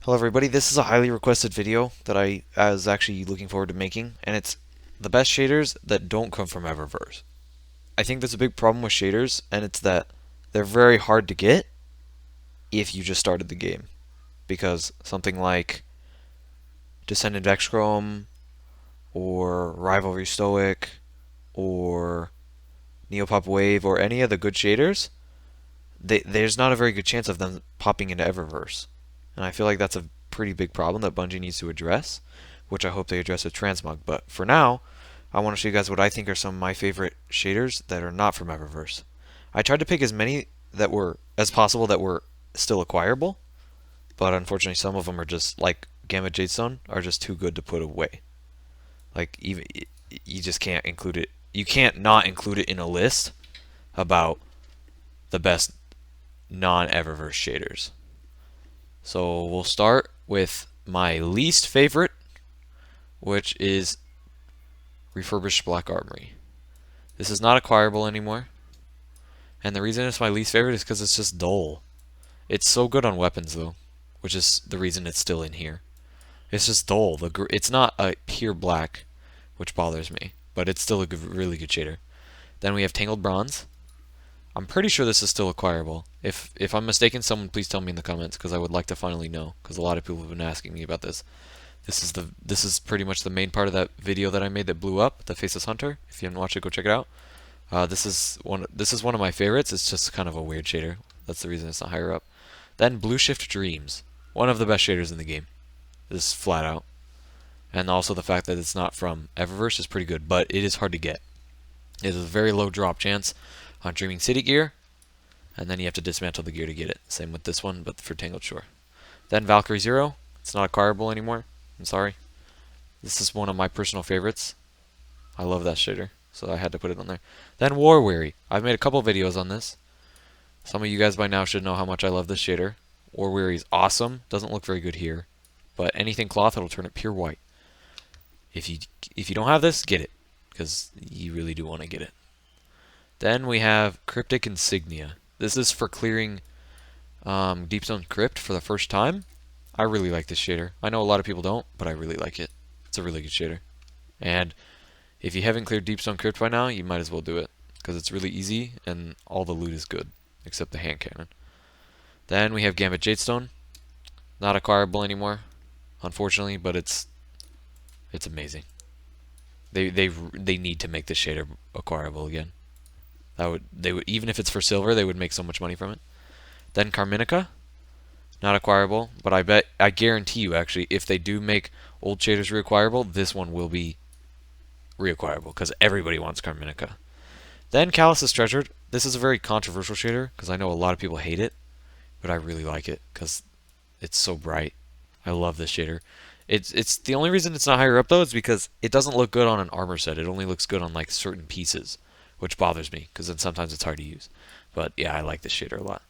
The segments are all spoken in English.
Hello everybody, this is a highly requested video that I was actually looking forward to making, and it's the best shaders that don't come from Eververse. I think there's a big problem with shaders, and it's that they're very hard to get if you just started the game. Because something like Descendant Vexchrome, or Rivalry Stoic, or Neopop Wave, or any of the good shaders, there's not a very good chance of them popping into Eververse. And I feel like that's a pretty big problem that Bungie needs to address, which I hope they address with Transmog. But for now, I want to show you guys what I think are some of my favorite shaders that are not from Eververse. I tried to pick as many that were as possible that were still acquirable, but unfortunately some of them are just like GAMBIT Jadestone are just too good to put away. Like even you just can't include it. You can't not include it in a list about the best non-Eververse shaders. So we'll start with my least favorite, which is Refurbished Black Armory. This is not acquirable anymore, and the reason it's my least favorite is because it's just dull. It's so good on weapons though, which is the reason it's still in here. It's just dull. It's not a pure black, which bothers me, but it's still a really good shader. Then we have Tangled Bronze. I'm pretty sure this is still acquirable. If I'm mistaken, someone please tell me in the comments, because I would like to finally know, because a lot of people have been asking me about this. This is pretty much the main part of that video that I made that blew up, the Faceless Hunter. If you haven't watched it, go check it out. This is one of my favorites. It's just kind of a weird shader. That's the reason it's not higher up. Then BLUESHIFT Dreams, one of the best shaders in the game. This is flat out. And also the fact that it's not from Eververse is pretty good, but it is hard to get. It is a very low drop chance on Dreaming City gear, and then you have to dismantle the gear to get it. Same with this one, but for Tangled Shore. Then Valkyrie Zero, it's not acquirable anymore. I'm sorry. This is one of my personal favorites. I love that shader, so I had to put it on there. Then War Weary. I've made a couple videos on this. Some of you guys by now should know how much I love this shader. War Weary is awesome. Doesn't look very good here, but anything cloth, it'll turn it pure white. If you don't have this, get it, because you really do want to get it. Then we have CRYPTIC INSIGNIA. This is for clearing Deepstone Crypt for the first time. I really like this shader. I know a lot of people don't, but I really like it. It's a really good shader. And if you haven't cleared Deepstone Crypt by now, you might as well do it, because it's really easy and all the loot is good, except the hand cannon. Then we have GAMBIT Jadestone. Not acquirable anymore, unfortunately, but it's amazing. They need to make this shader acquirable again. They would even if it's for silver, they would make so much money from it. Then CARMINICA, not acquirable, but I guarantee you actually, if they do make old shaders reacquirable, this one will be reacquirable because everybody wants CARMINICA. Then CALUS'S Treasured. This is a very controversial shader because I know a lot of people hate it, but I really like it because it's so bright. I love this shader. It's the only reason it's not higher up though is because it doesn't look good on an armor set. It only looks good on like certain pieces, which bothers me because then sometimes it's hard to use. But yeah, I like this shader a lot.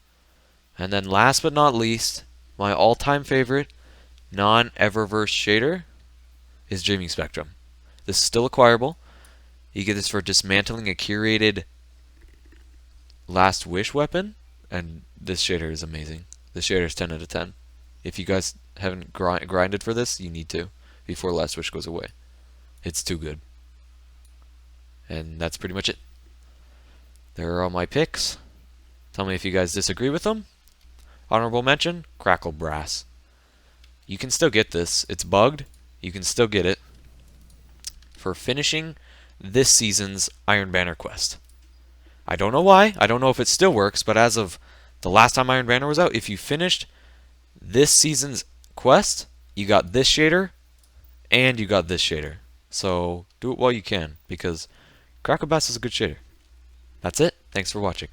And then last but not least, my all-time favorite non-Eververse shader is Dreaming Spectrum. This is still acquirable. You get this for dismantling a curated Last Wish weapon, and this shader is amazing. This shader is 10 out of 10. If you guys haven't grinded for this, you need to before Last Wish goes away. It's too good. And that's pretty much it. There are all my picks. Tell me if you guys disagree with them. Honorable mention, Crackle Brass. You can still get this. It's bugged. You can still get it for finishing this season's Iron Banner quest. I don't know why. I don't know if it still works, but as of the last time Iron Banner was out, if you finished this season's quest, you got this shader and you got this shader. So do it while you can, because Crackle Brass is a good shader. That's it. Thanks for watching.